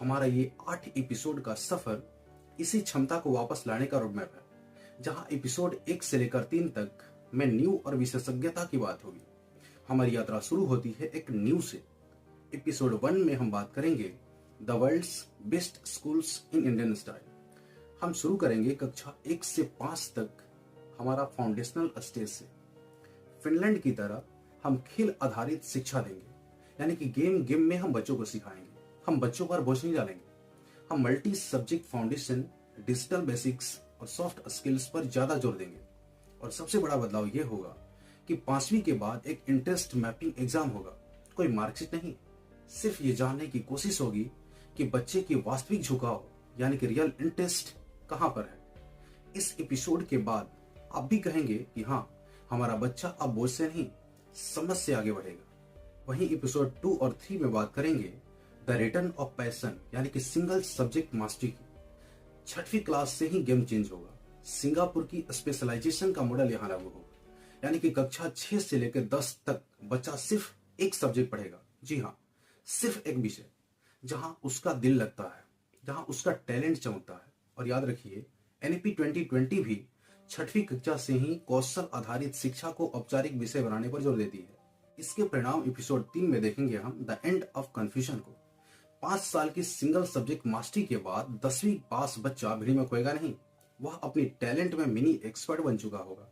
हमारा ये 8 एपिसोड का सफर इसी क्षमता को वापस लाने का रोडमैप है, जहां एपिसोड 1 से लेकर 3 तक में न्यू और विशेषज्ञता की बात होगी। हमारी यात्रा शुरू होती है एक न्यू से। एपिसोड 1 में हम बात करेंगे the world's best schools in Indian style. हम शुरू करेंगे कक्षा 1 से 5 तक हमारा फाउंडेशनल स्टेज से। फिनलैंड की तरह हम खेल आधारित शिक्षा देंगे, यानी कि गेम में हम बच्चों को सिखाएंगे। हम बच्चों पर बोझ नहीं डालेंगे। हम multi subject foundation, digital basics और सॉफ्ट स्किल्स पर ज्यादा जोर देंगे। और सबसे बड़ा बदलाव यह होगा कि 5वीं के बाद एक इंटरेस्ट मैपिंग एग्जाम होगा। कोई मार्कशीट नहीं, सिर्फ ये जानने की कोशिश होगी कि बच्चे की वास्तविक झुकाव यानी कि रियल इंटरेस्ट कहां पर है। इस एपिसोड के बाद आप भी कहेंगे कि हाँ, हमारा बच्चा अब बोझ से नहीं, समझ से आगे बढ़ेगा। वहीं एपिसोड 2 और 3 में बात करेंगे द रिटर्न ऑफ पैशन, यानी कि सिंगल सब्जेक्ट मास्टरी की। 6वीं क्लास से ही गेम चेंज होगा। सिंगापुर की स्पेशलाइजेशन का मॉडल यहाँ लागू होगा, यानी कि कक्षा 6 से लेकर 10 तक बच्चा सिर्फ एक सब्जेक्ट पढ़ेगा। जी हाँ, सिर्फ एक विषय, जहां उसका दिल लगता है, जहां उसका टैलेंट चमकता है। और याद रखिए, एनईपी 2020 भी 6वीं कक्षा से ही कौशल आधारित शिक्षा को औपचारिक विषय बनाने पर जोर देती है। इसके परिणाम एपिसोड 3 में देखेंगे हम द एंड ऑफ कंफ्यूजन को। 5 साल की सिंगल सब्जेक्ट मास्टरी के बाद 10वीं पास बच्चा भीड़ में खोएगा नहीं, वह अपनी टैलेंट में मिनी एक्सपर्ट बन चुका होगा।